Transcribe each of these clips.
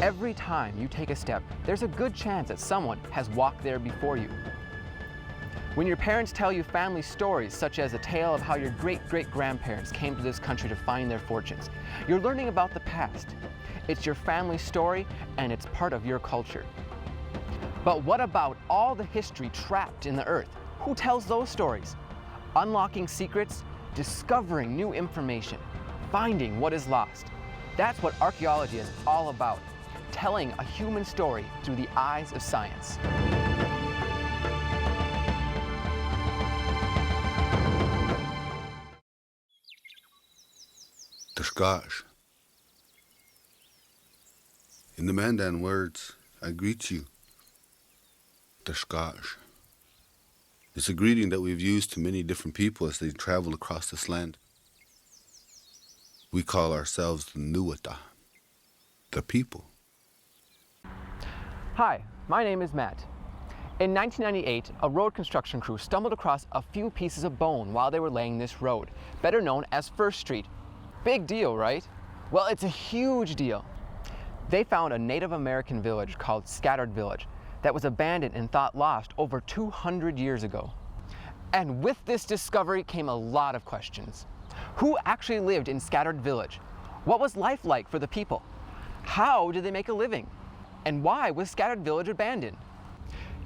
Every time you take a step, there's a good chance that someone has walked there before you. When your parents tell you family stories, such as a tale of how your great-great-grandparents came to this country to find their fortunes, you're learning about the past. It's your family story, and it's part of your culture. But what about all the history trapped in the earth? Who tells those stories? Unlocking secrets, discovering new information, finding what is lost. That's what archaeology is all about, telling a human story through the eyes of science. The Scotch. In the Mandan words, I greet you. The Scotch. It's a greeting that we've used to many different people as they travel across this land. We call ourselves the Nuata, the people. Hi, my name is Matt. In 1998, a road construction crew stumbled across a few pieces of bone while they were laying this road, better known as First Street. Big deal, right? Well, it's a huge deal. They found a Native American village called Scattered Village that was abandoned and thought lost over 200 years ago. And with this discovery came a lot of questions. Who actually lived in Scattered Village? What was life like for the people? How did they make a living? And why was Scattered Village abandoned?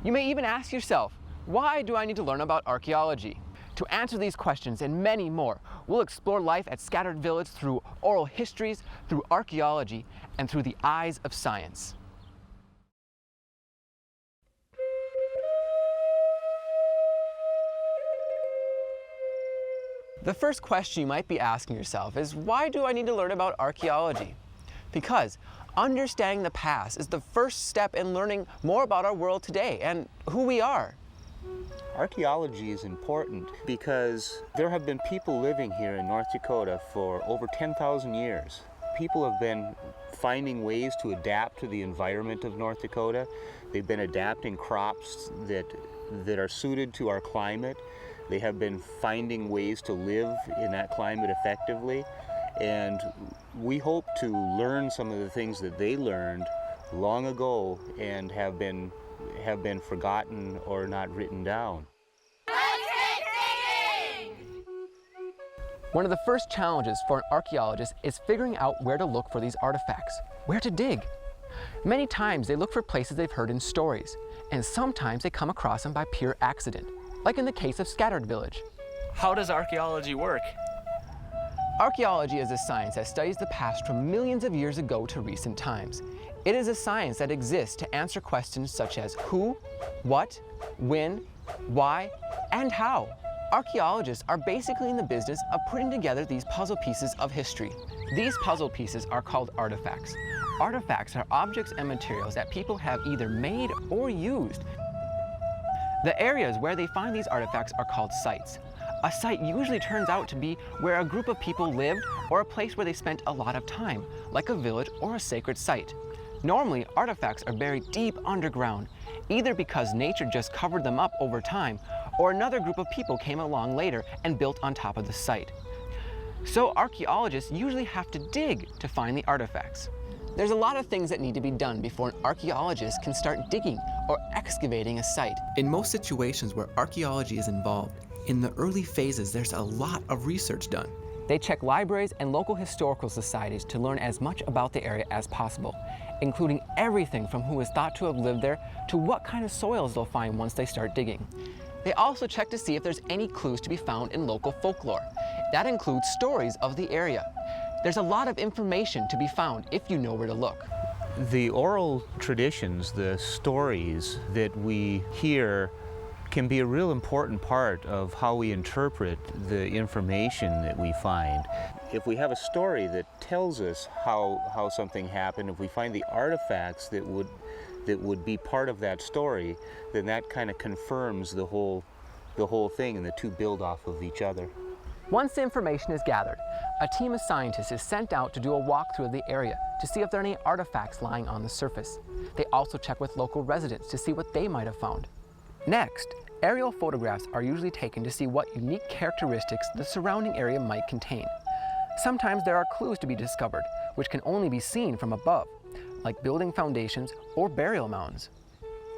You may even ask yourself, why do I need to learn about archaeology? To answer these questions and many more, we'll explore life at Scattered Village through oral histories, through archaeology, and through the eyes of science. The first question you might be asking yourself is, why do I need to learn about archaeology? Because understanding the past is the first step in learning more about our world today and who we are. Archaeology is important because there have been people living here in North Dakota for over 10,000 years. People have been finding ways to adapt to the environment of North Dakota. They've been adapting crops that are suited to our climate. They have been finding ways to live in that climate effectively. And we hope to learn some of the things that they learned long ago and have been forgotten or not written down. One of the first challenges for an archaeologist is figuring out where to look for these artifacts, where to dig. Many times they look for places they've heard in stories, and sometimes they come across them by pure accident, like in the case of Scattered Village. How does archaeology work? Archaeology is a science that studies the past from millions of years ago to recent times. It is a science that exists to answer questions such as who, what, when, why, and how. Archaeologists are basically in the business of putting together these puzzle pieces of history. These puzzle pieces are called artifacts. Artifacts are objects and materials that people have either made or used. The areas where they find these artifacts are called sites. A site usually turns out to be where a group of people lived or a place where they spent a lot of time, like a village or a sacred site. Normally, artifacts are buried deep underground, either because nature just covered them up over time, or another group of people came along later and built on top of the site. So archaeologists usually have to dig to find the artifacts. There's a lot of things that need to be done before an archaeologist can start digging or excavating a site. In most situations where archaeology is involved, in the early phases there's a lot of research done. They check libraries and local historical societies to learn as much about the area as possible, including everything from who is thought to have lived there to what kind of soils they'll find once they start digging. They also check to see if there's any clues to be found in local folklore. That includes stories of the area. There's a lot of information to be found if you know where to look. The oral traditions, the stories that we hear, can be a real important part of how we interpret the information that we find. If we have a story that tells us how something happened, if we find the artifacts that would be part of that story, then that kind of confirms the whole thing, and the two build off of each other. Once the information is gathered, a team of scientists is sent out to do a walkthrough of the area to see if there are any artifacts lying on the surface. They also check with local residents to see what they might have found. Next, aerial photographs are usually taken to see what unique characteristics the surrounding area might contain. Sometimes there are clues to be discovered, which can only be seen from above. like building foundations or burial mounds.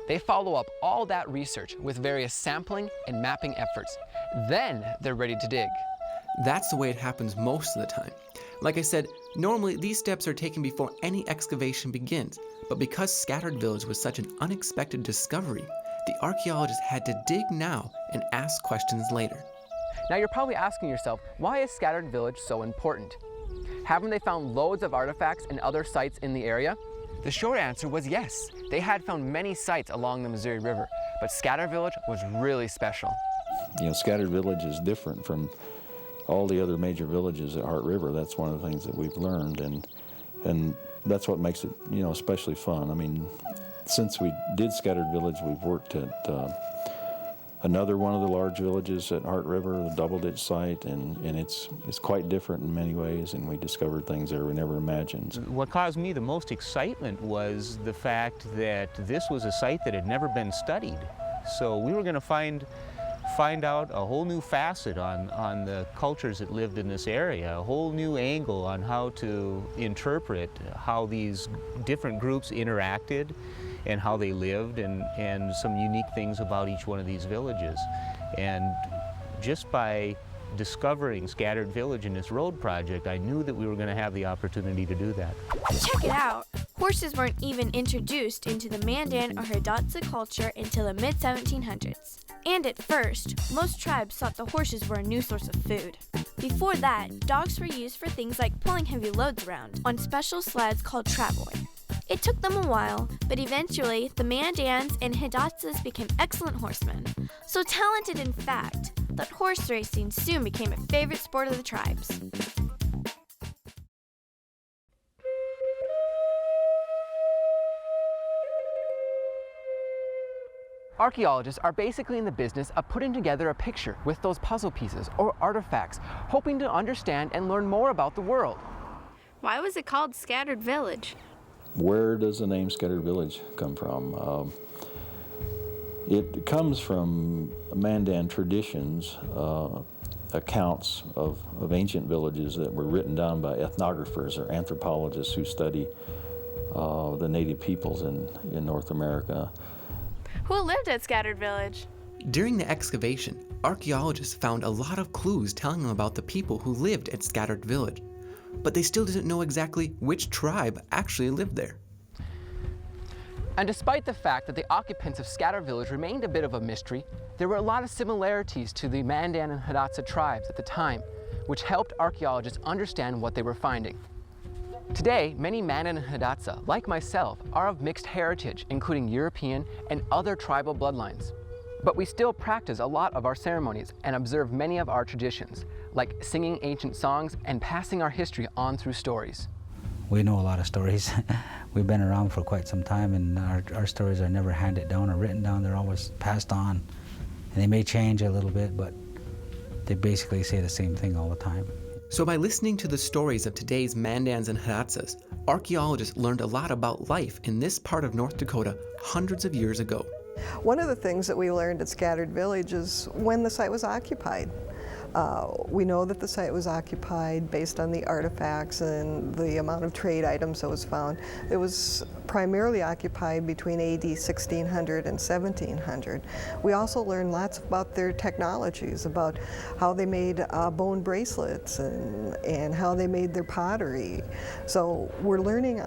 They follow up all that research with various sampling and mapping efforts. Then they're ready to dig. That's the way it happens most of the time. Like I said, normally these steps are taken before any excavation begins, but because Scattered Village was such an unexpected discovery, the archaeologists had to dig now and ask questions later. Now you're probably asking yourself, why is Scattered Village so important? Haven't they found loads of artifacts and other sites in the area? The short answer was yes. They had found many sites along the Missouri River, but Scattered Village was really special. You know, Scattered Village is different from all the other major villages at Heart River. That's one of the things that we've learned, and that's what makes it, you know, especially fun. I mean, since we did Scattered Village, we've worked at another one of the large villages at Heart River, the Double Ditch site, and it's quite different in many ways, and we discovered things there we never imagined. What caused me the most excitement was the fact that this was a site that had never been studied. So we were going to find out a whole new facet on the cultures that lived in this area, a whole new angle on how to interpret how these different groups interacted and how they lived, and some unique things about each one of these villages. And just by discovering Scattered Village in this road project, I knew that we were going to have the opportunity to do that. Check it out! Horses weren't even introduced into the Mandan or Hidatsa culture until the mid-1700s. And at first, most tribes thought the horses were a new source of food. Before that, dogs were used for things like pulling heavy loads around on special sleds called travois. It took them a while, but eventually the Mandans and Hidatsas became excellent horsemen. So talented, in fact, that horse racing soon became a favorite sport of the tribes. Archaeologists are basically in the business of putting together a picture with those puzzle pieces or artifacts, hoping to understand and learn more about the world. Why was it called Scattered Village? Where does the name Scattered Village come from? It comes from Mandan traditions, accounts of ancient villages that were written down by ethnographers or anthropologists who study the native peoples in North America. Who lived at Scattered Village? During the excavation, archaeologists found a lot of clues telling them about the people who lived at Scattered Village, but they still didn't know exactly which tribe actually lived there. And despite the fact that the occupants of Scattered Village remained a bit of a mystery, there were a lot of similarities to the Mandan and Hidatsa tribes at the time, which helped archaeologists understand what they were finding. Today, many Mandan and Hidatsa, like myself, are of mixed heritage, including European and other tribal bloodlines. But we still practice a lot of our ceremonies and observe many of our traditions, like singing ancient songs and passing our history on through stories. We know a lot of stories. We've been around for quite some time, and our stories are never handed down or written down. They're always passed on. And they may change a little bit, but they basically say the same thing all the time. So by listening to the stories of today's Mandans and Hidatsas, archaeologists learned a lot about life in this part of North Dakota hundreds of years ago. One of the things that we learned at Scattered Village is when the site was occupied. We know that the site was occupied based on the artifacts and the amount of trade items that was found. It was primarily occupied between AD 1600 and 1700. We also learned lots about their technologies, about how they made bone bracelets and how they made their pottery. So we're learning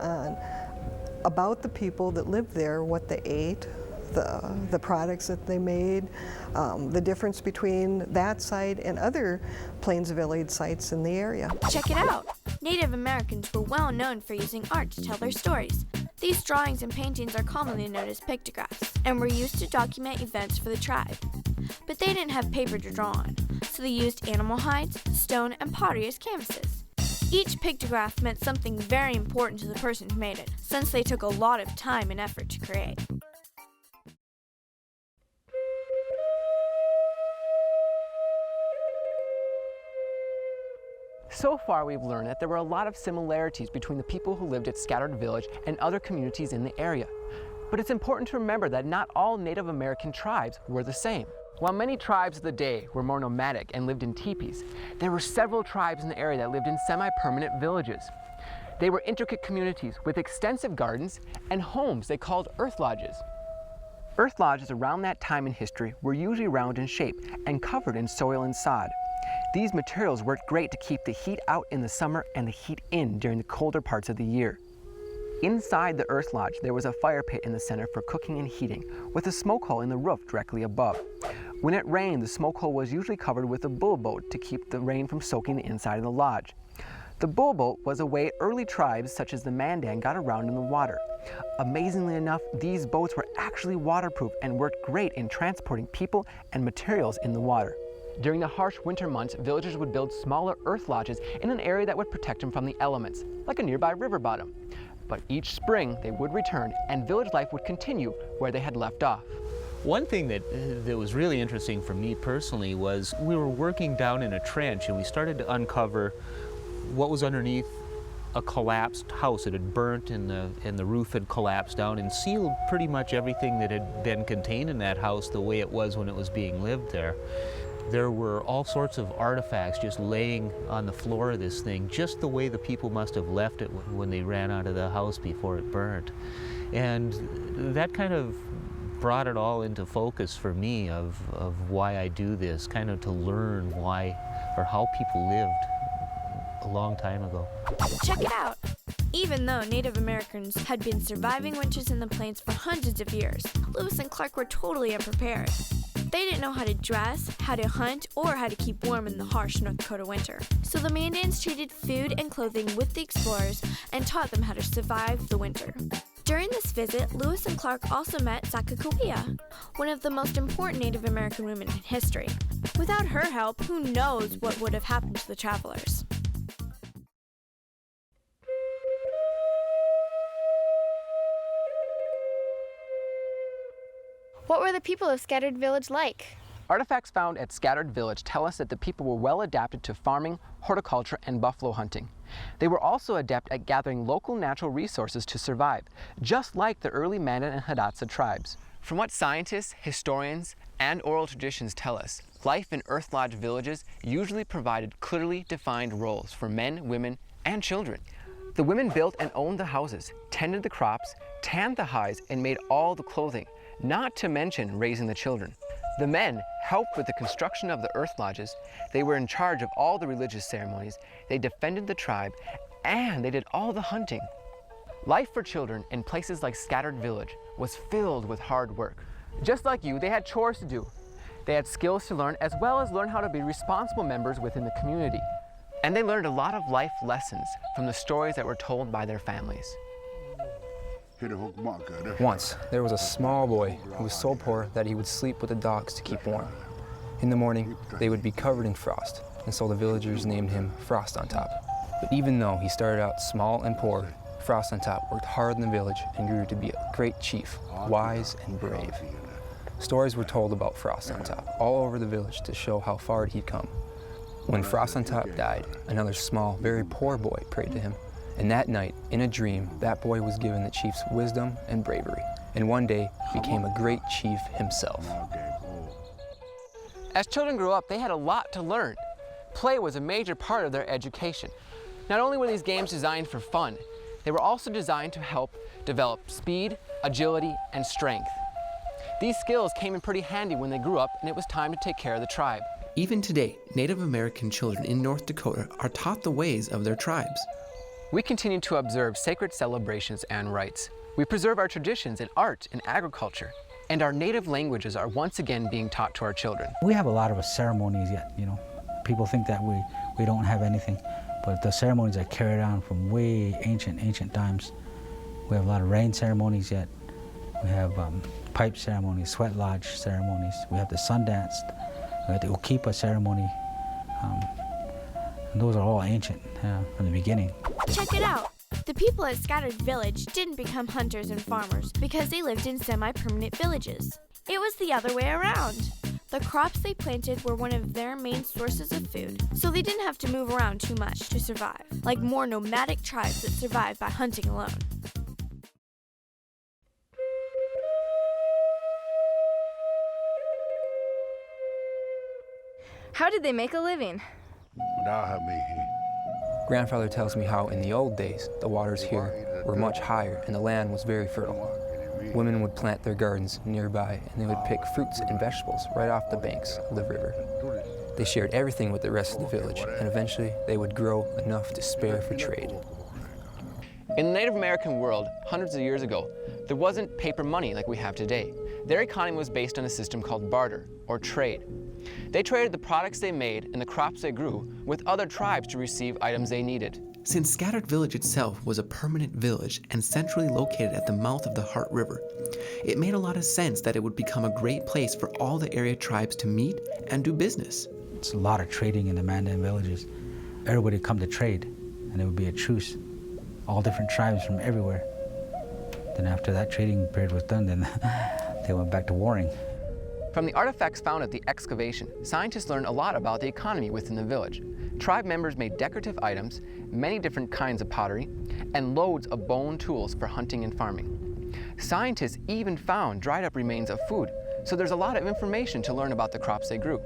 about the people that lived there, what they ate, the products that they made, the difference between that site and other Plains Village sites in the area. Check it out! Native Americans were well known for using art to tell their stories. These drawings and paintings are commonly known as pictographs and were used to document events for the tribe. But they didn't have paper to draw on, so they used animal hides, stone, and pottery as canvases. Each pictograph meant something very important to the person who made it, since they took a lot of time and effort to create. So far, we've learned that there were a lot of similarities between the people who lived at Scattered Village and other communities in the area. But it's important to remember that not all Native American tribes were the same. While many tribes of the day were more nomadic and lived in teepees, there were several tribes in the area that lived in semi-permanent villages. They were intricate communities with extensive gardens and homes they called earth lodges. Earth lodges around that time in history were usually round in shape and covered in soil and sod. These materials worked great to keep the heat out in the summer and the heat in during the colder parts of the year. Inside the earth lodge, there was a fire pit in the center for cooking and heating, with a smoke hole in the roof directly above. When it rained, the smoke hole was usually covered with a bull boat to keep the rain from soaking the inside of the lodge. The bull boat was a way early tribes such as the Mandan got around in the water. Amazingly enough, these boats were actually waterproof and worked great in transporting people and materials in the water. During the harsh winter months, villagers would build smaller earth lodges in an area that would protect them from the elements, like a nearby river bottom. But each spring, they would return, and village life would continue where they had left off. One thing that was really interesting for me personally was we were working down in a trench and we started to uncover what was underneath a collapsed house. It had burnt and the roof had collapsed down and sealed pretty much everything that had been contained in that house the way it was when it was being lived there. There were all sorts of artifacts just laying on the floor of this thing, just the way the people must have left it when they ran out of the house before it burnt. And that kind of brought it all into focus for me of why I do this, kind of to learn why or how people lived a long time ago. Check it out! Even though Native Americans had been surviving winters in the plains for hundreds of years, Lewis and Clark were totally unprepared. They didn't know how to dress, how to hunt, or how to keep warm in the harsh North Dakota winter. So the Mandans traded food and clothing with the explorers and taught them how to survive the winter. During this visit, Lewis and Clark also met Sacagawea, one of the most important Native American women in history. Without her help, who knows what would have happened to the travelers. What were the people of Scattered Village like? Artifacts found at Scattered Village tell us that the people were well adapted to farming, horticulture, and buffalo hunting. They were also adept at gathering local natural resources to survive, just like the early Mandan and Hidatsa tribes. From what scientists, historians, and oral traditions tell us, life in Earth Lodge villages usually provided clearly defined roles for men, women, and children. The women built and owned the houses, tended the crops, tanned the hides, and made all the clothing, not to mention raising the children. The men helped with the construction of the earth lodges. They were in charge of all the religious ceremonies. They defended the tribe, and they did all the hunting. Life for children in places like Scattered Village was filled with hard work. Just like you, they had chores to do. They had skills to learn, as well as learn how to be responsible members within the community. And they learned a lot of life lessons from the stories that were told by their families. Once, there was a small boy who was so poor that he would sleep with the dogs to keep warm. In the morning, they would be covered in frost, and so the villagers named him Frost on Top. But even though he started out small and poor, Frost on Top worked hard in the village and grew to be a great chief, wise and brave. Stories were told about Frost on Top all over the village to show how far he'd come. When Frost on Top died, another small, very poor boy prayed to him. And that night, in a dream, that boy was given the chief's wisdom and bravery, and one day became a great chief himself. As children grew up, they had a lot to learn. Play was a major part of their education. Not only were these games designed for fun, they were also designed to help develop speed, agility, and strength. These skills came in pretty handy when they grew up and it was time to take care of the tribe. Even today, Native American children in North Dakota are taught the ways of their tribes. We continue to observe sacred celebrations and rites. We preserve our traditions in art and agriculture, and our native languages are once again being taught to our children. We have a lot of ceremonies yet, you know. People think that we don't have anything, but the ceremonies are carried on from way ancient times. We have a lot of rain ceremonies yet. We have pipe ceremonies, sweat lodge ceremonies. We have the sun dance, we have the Okipa ceremony. And those are all ancient from the beginning. Check it out! The people at Scattered Village didn't become hunters and farmers because they lived in semi-permanent villages. It was the other way around. The crops they planted were one of their main sources of food, so they didn't have to move around too much to survive, like more nomadic tribes that survived by hunting alone. How did they make a living? Grandfather tells me how in the old days, the waters here were much higher and the land was very fertile. Women would plant their gardens nearby and they would pick fruits and vegetables right off the banks of the river. They shared everything with the rest of the village, and eventually they would grow enough to spare for trade. In the Native American world, hundreds of years ago, there wasn't paper money like we have today. Their economy was based on a system called barter, or trade. They traded the products they made and the crops they grew with other tribes to receive items they needed. Since Scattered Village itself was a permanent village and centrally located at the mouth of the Heart River, it made a lot of sense that it would become a great place for all the area tribes to meet and do business. It's a lot of trading in the Mandan villages. Everybody would come to trade, and there would be a truce. All different tribes from everywhere. Then after that trading period was done, then they went back to warring. From the artifacts found at the excavation, scientists learned a lot about the economy within the village. Tribe members made decorative items, many different kinds of pottery, and loads of bone tools for hunting and farming. Scientists even found dried up remains of food, so there's a lot of information to learn about the crops they grew.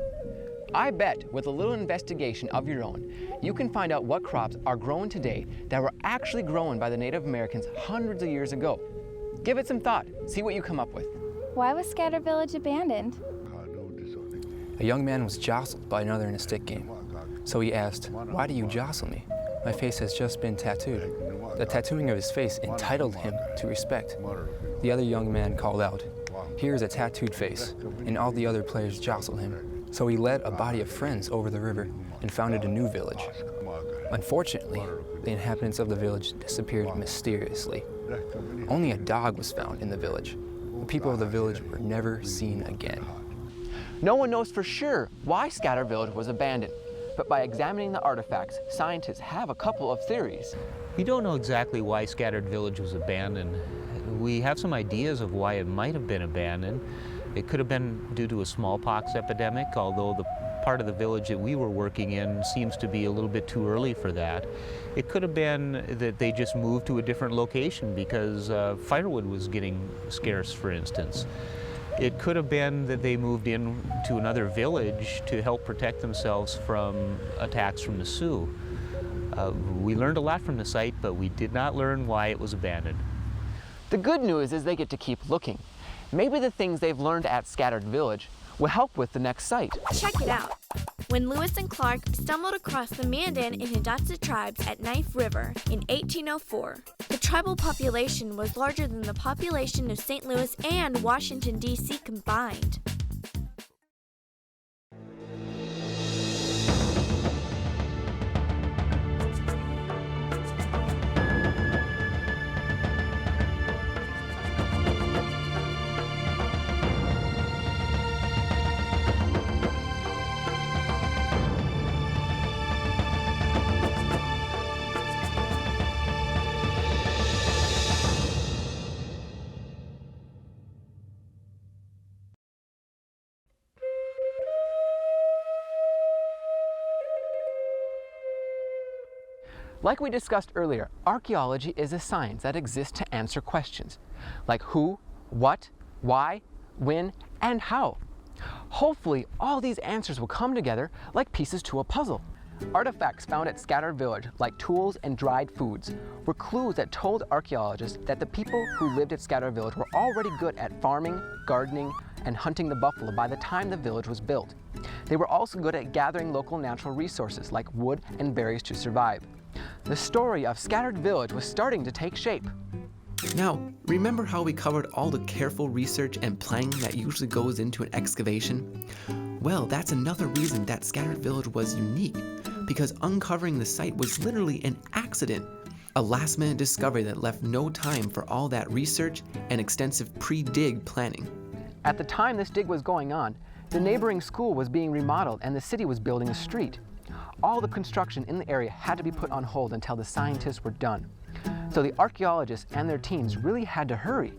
I bet with a little investigation of your own, you can find out what crops are grown today that were actually grown by the Native Americans hundreds of years ago. Give it some thought, see what you come up with. Why was Scattered Village abandoned? A young man was jostled by another in a stick game. So he asked, "Why do you jostle me? My face has just been tattooed." The tattooing of his face entitled him to respect. The other young man called out, "Here is a tattooed face," and all the other players jostled him. So he led a body of friends over the river and founded a new village. Unfortunately, the inhabitants of the village disappeared mysteriously. Only a dog was found in the village. The people of the village were never seen again. No one knows for sure why Scattered Village was abandoned, but by examining the artifacts, scientists have a couple of theories. We don't know exactly why Scattered Village was abandoned. We have some ideas of why it might have been abandoned. It could have been due to a smallpox epidemic, although the part of the village that we were working in seems to be a little bit too early for that. It could have been that they just moved to a different location because firewood was getting scarce, for instance. It could have been that they moved in to another village to help protect themselves from attacks from the Sioux. We learned a lot from the site, but we did not learn why it was abandoned. The good news is they get to keep looking. Maybe the things they've learned at Scattered Village will help with the next site. Check it out. When Lewis and Clark stumbled across the Mandan and Hidatsa tribes at Knife River in 1804, the tribal population was larger than the population of St. Louis and Washington, D.C. combined. Like we discussed earlier, archaeology is a science that exists to answer questions like who, what, why, when, and how. Hopefully, all these answers will come together like pieces to a puzzle. Artifacts found at Scattered Village, like tools and dried foods, were clues that told archaeologists that the people who lived at Scattered Village were already good at farming, gardening, and hunting the buffalo by the time the village was built. They were also good at gathering local natural resources like wood and berries to survive. The story of Scattered Village was starting to take shape. Now, remember how we covered all the careful research and planning that usually goes into an excavation? Well, that's another reason that Scattered Village was unique, because uncovering the site was literally an accident. A last-minute discovery that left no time for all that research and extensive pre-dig planning. At the time this dig was going on, the neighboring school was being remodeled and the city was building a street. All the construction in the area had to be put on hold until the scientists were done. So the archaeologists and their teams really had to hurry.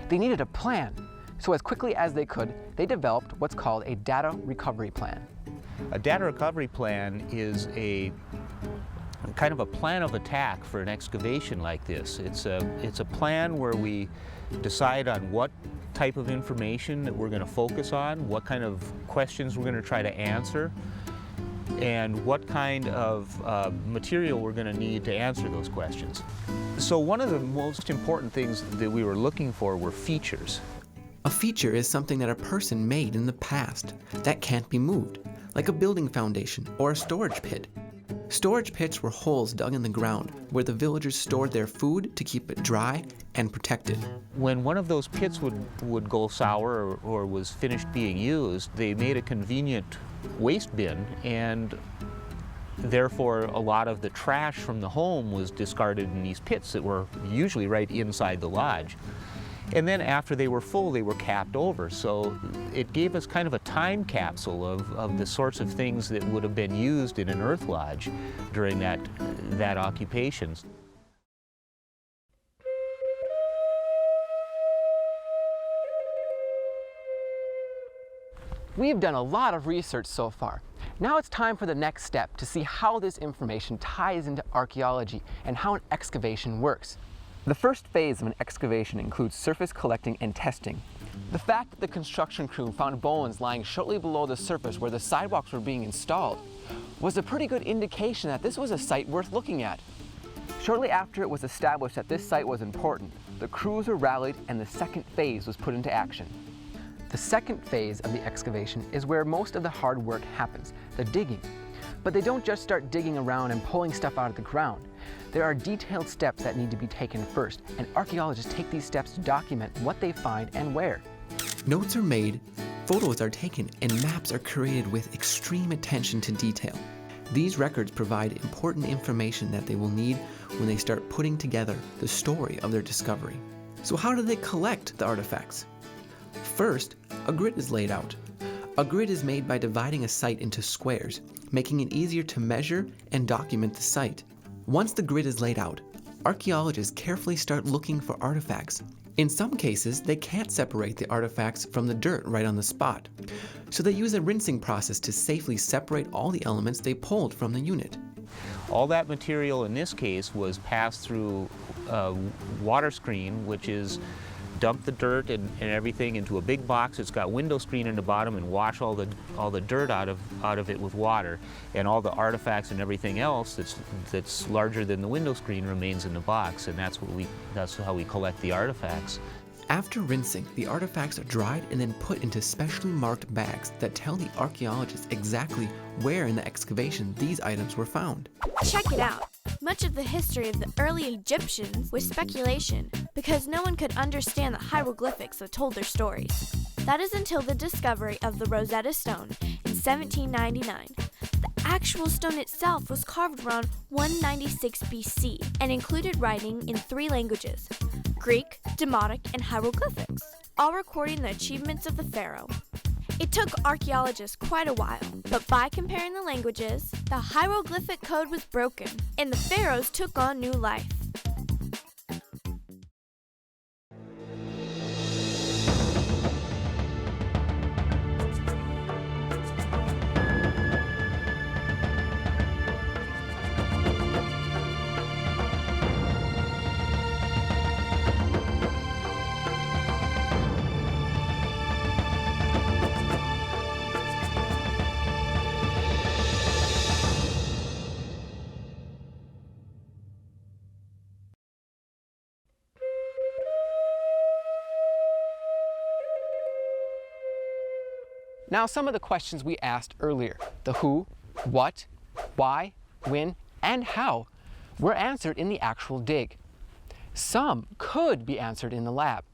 They needed a plan. So as quickly as they could, they developed what's called a data recovery plan. A data recovery plan is a kind of a plan of attack for an excavation like this. It's a plan where we decide on what type of information that we're going to focus on, what kind of questions we're going to try to answer. and what kind of material we're going to need to answer those questions. So one of the most important things that we were looking for were features. A feature is something that a person made in the past that can't be moved, like a building foundation or a storage pit. Storage pits were holes dug in the ground where the villagers stored their food to keep it dry and protected. When one of those pits would go sour or was finished being used, they made a convenient waste bin, and therefore a lot of the trash from the home was discarded in these pits that were usually right inside the lodge. And then after they were full, they were capped over. So it gave us kind of a time capsule of the sorts of things that would have been used in an earth lodge during that occupation. We've done a lot of research so far. Now it's time for the next step to see how this information ties into archaeology and how an excavation works. The first phase of an excavation includes surface collecting and testing. The fact that the construction crew found bones lying shortly below the surface where the sidewalks were being installed was a pretty good indication that this was a site worth looking at. Shortly after it was established that this site was important, the crews were rallied and the second phase was put into action. The second phase of the excavation is where most of the hard work happens, the digging. But they don't just start digging around and pulling stuff out of the ground. There are detailed steps that need to be taken first, and archaeologists take these steps to document what they find and where. Notes are made, photos are taken, and maps are created with extreme attention to detail. These records provide important information that they will need when they start putting together the story of their discovery. So how do they collect the artifacts? First, a grid is laid out. A grid is made by dividing a site into squares, making it easier to measure and document the site. Once the grid is laid out, archaeologists carefully start looking for artifacts. In some cases, they can't separate the artifacts from the dirt right on the spot, so they use a rinsing process to safely separate all the elements they pulled from the unit. All that material in this case was passed through a water screen, which is dump the dirt and everything into a big box. It's got window screen in the bottom, and wash all the dirt out of it with water, and all the artifacts and everything else that's larger than the window screen remains in the box, and that's how we collect the artifacts. After rinsing, the artifacts are dried and then put into specially marked bags that tell the archaeologists exactly where in the excavation these items were found. Check it out. Much of the history of the early Egyptians was speculation because no one could understand the hieroglyphics that told their stories. That is until the discovery of the Rosetta Stone in 1799. The actual stone itself was carved around 196 BC and included writing in 3 languages: Greek, Demotic, and hieroglyphics, all recording the achievements of the pharaoh. It took archaeologists quite a while, but by comparing the languages, the hieroglyphic code was broken, and the pharaohs took on new life. Now, some of the questions we asked earlier, the who, what, why, when, and how, were answered in the actual dig. Some could be answered in the lab.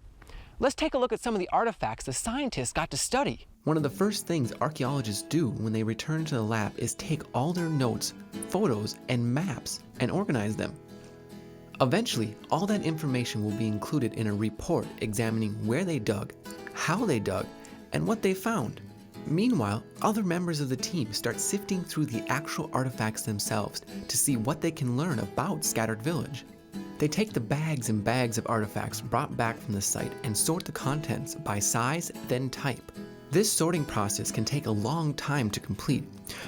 Let's take a look at some of the artifacts the scientists got to study. One of the first things archaeologists do when they return to the lab is take all their notes, photos, and maps and organize them. Eventually, all that information will be included in a report examining where they dug, how they dug, and what they found. Meanwhile, other members of the team start sifting through the actual artifacts themselves to see what they can learn about Scattered Village. They take the bags and bags of artifacts brought back from the site and sort the contents by size, then type. This sorting process can take a long time to complete,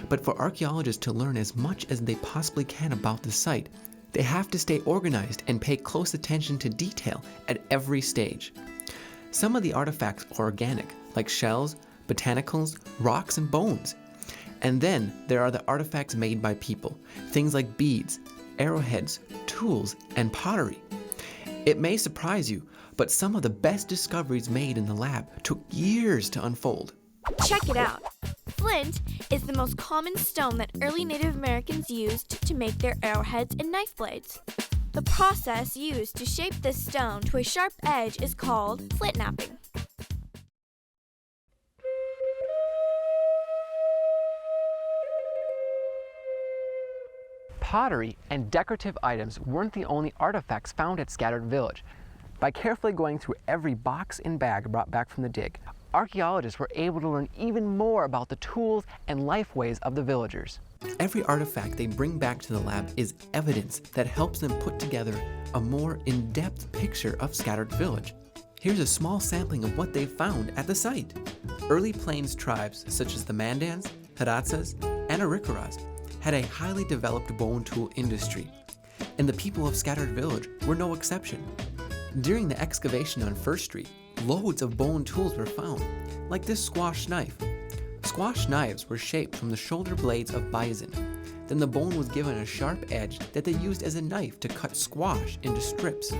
but for archaeologists to learn as much as they possibly can about the site, they have to stay organized and pay close attention to detail at every stage. Some of the artifacts are organic, like shells, botanicals, rocks, and bones. And then there are the artifacts made by people, things like beads, arrowheads, tools, and pottery. It may surprise you, but some of the best discoveries made in the lab took years to unfold. Check it out. Flint is the most common stone that early Native Americans used to make their arrowheads and knife blades. The process used to shape this stone to a sharp edge is called flint knapping. Pottery and decorative items weren't the only artifacts found at Scattered Village. By carefully going through every box and bag brought back from the dig, archaeologists were able to learn even more about the tools and lifeways of the villagers. Every artifact they bring back to the lab is evidence that helps them put together a more in-depth picture of Scattered Village. Here's a small sampling of what they found at the site. Early Plains tribes such as the Mandans, Hidatsas, and Arikaras had a highly developed bone tool industry, and the people of Scattered Village were no exception. During the excavation on First Street, loads of bone tools were found, like this squash knife. Squash knives were shaped from the shoulder blades of bison. Then the bone was given a sharp edge that they used as a knife to cut squash into strips.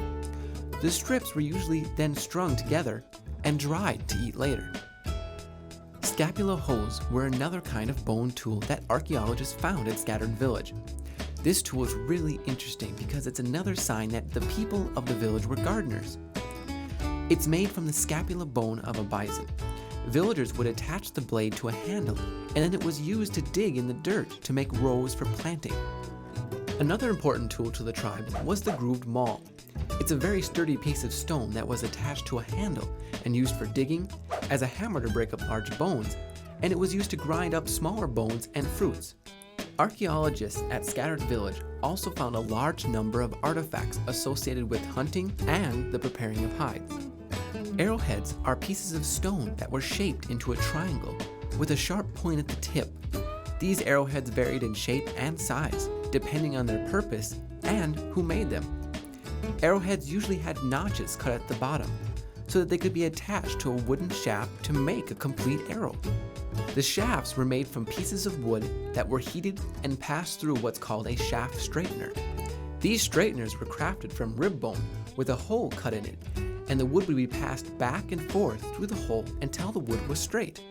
The strips were usually then strung together and dried to eat later. Scapula hoes were another kind of bone tool that archaeologists found at Scattered Village. This tool is really interesting because it's another sign that the people of the village were gardeners. It's made from the scapula bone of a bison. Villagers would attach the blade to a handle, and then it was used to dig in the dirt to make rows for planting. Another important tool to the tribe was the grooved maul. It's a very sturdy piece of stone that was attached to a handle and used for digging, as a hammer to break up large bones, and it was used to grind up smaller bones and fruits. Archaeologists at Scattered Village also found a large number of artifacts associated with hunting and the preparing of hides. Arrowheads are pieces of stone that were shaped into a triangle with a sharp point at the tip. These arrowheads varied in shape and size, depending on their purpose and who made them. Arrowheads usually had notches cut at the bottom, so that they could be attached to a wooden shaft to make a complete arrow. The shafts were made from pieces of wood that were heated and passed through what's called a shaft straightener. These straighteners were crafted from rib bone with a hole cut in it, and the wood would be passed back and forth through the hole until the wood was straight.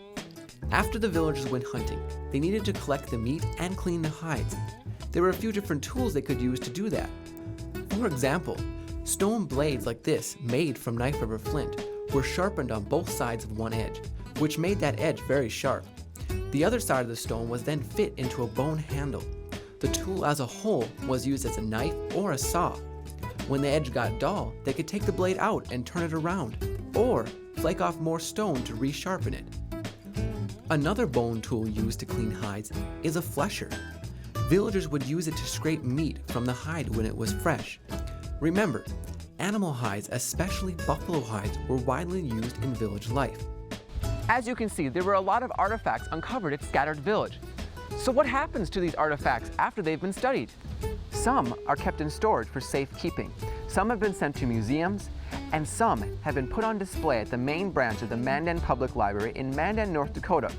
After the villagers went hunting, they needed to collect the meat and clean the hides. There were a few different tools they could use to do that. For example, stone blades like this, made from knife rubber flint, were sharpened on both sides of one edge, which made that edge very sharp. The other side of the stone was then fit into a bone handle. The tool as a whole was used as a knife or a saw. When the edge got dull, they could take the blade out and turn it around, or flake off more stone to resharpen it. Another bone tool used to clean hides is a flesher. Villagers would use it to scrape meat from the hide when it was fresh. Remember, animal hides, especially buffalo hides, were widely used in village life. As you can see, there were a lot of artifacts uncovered at Scattered Village. So what happens to these artifacts after they've been studied? Some are kept in storage for safekeeping. Some have been sent to museums, and some have been put on display at the main branch of the Mandan Public Library in Mandan, North Dakota.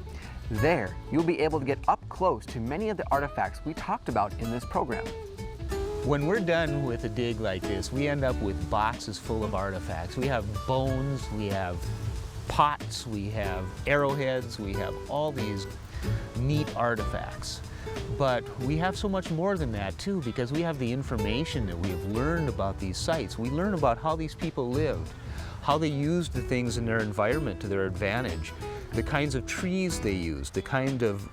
There, you'll be able to get up close to many of the artifacts we talked about in this program. When we're done with a dig like this, we end up with boxes full of artifacts. We have bones, we have pots, we have arrowheads, we have all these neat artifacts. But we have so much more than that too, because we have the information that we have learned about these sites. We learn about how these people lived, how they used the things in their environment to their advantage, the kinds of trees they used, the kind of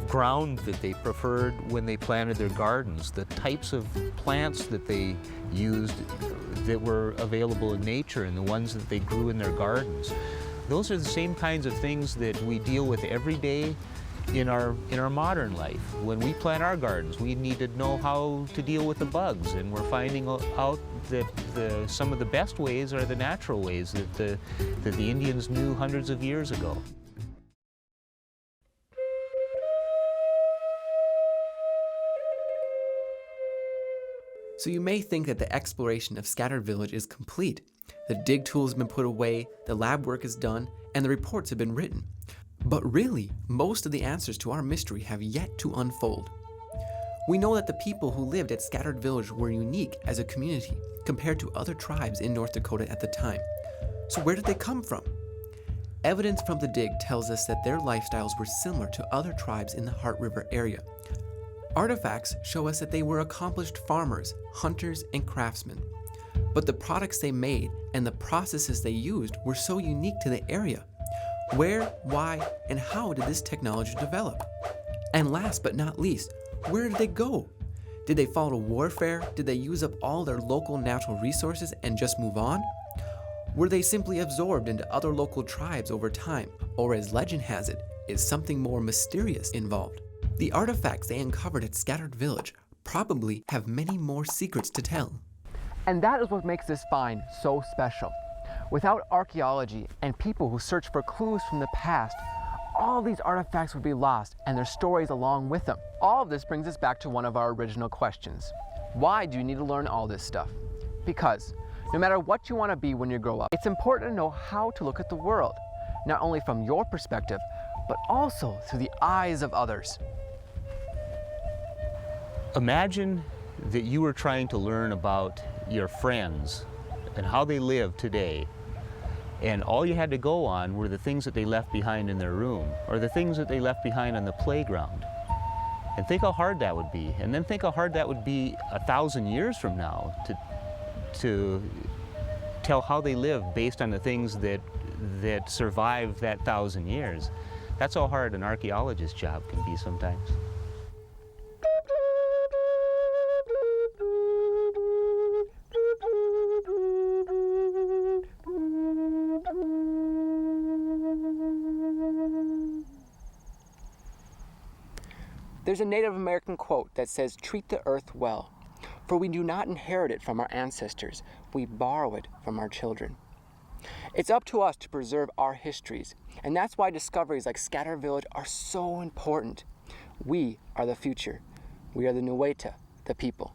ground that they preferred when they planted their gardens, the types of plants that they used that were available in nature and the ones that they grew in their gardens. Those are the same kinds of things that we deal with every day in our modern life. When we plant our gardens, we need to know how to deal with the bugs, and we're finding out that some of the best ways are the natural ways that the Indians knew hundreds of years ago. So you may think that the exploration of Scattered Village is complete. The dig tools have been put away, the lab work is done, and the reports have been written. But really, most of the answers to our mystery have yet to unfold. We know that the people who lived at Scattered Village were unique as a community compared to other tribes in North Dakota at the time. So where did they come from? Evidence from the dig tells us that their lifestyles were similar to other tribes in the Heart River area. Artifacts show us that they were accomplished farmers, hunters, and craftsmen. But the products they made and the processes they used were so unique to the area. Where, why, and how did this technology develop? And last but not least, where did they go? Did they follow warfare? Did they use up all their local natural resources and just move on? Were they simply absorbed into other local tribes over time? Or as legend has it, is something more mysterious involved? The artifacts they uncovered at Scattered Village probably have many more secrets to tell. And that is what makes this find so special. Without archaeology and people who search for clues from the past, all these artifacts would be lost and their stories along with them. All of this brings us back to one of our original questions. Why do you need to learn all this stuff? Because no matter what you want to be when you grow up, it's important to know how to look at the world, not only from your perspective, but also through the eyes of others. Imagine that you were trying to learn about your friends and how they live today, and all you had to go on were the things that they left behind in their room or the things that they left behind on the playground. And think how hard that would be. And then think how hard that would be 1,000 years from now to tell how they live based on the things that survived that 1,000 years. That's how hard an archaeologist's job can be sometimes. There's a Native American quote that says, "Treat the earth well, for we do not inherit it from our ancestors, we borrow it from our children." It's up to us to preserve our histories, and that's why discoveries like Scattered Village are so important. We are the future. We are the Nuweta, the people.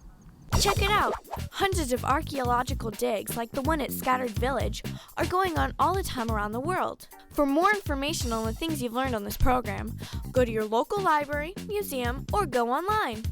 Check it out! Hundreds of archaeological digs like the one at Scattered Village are going on all the time around the world. For more information on the things you've learned on this program, go to your local library, museum, or go online.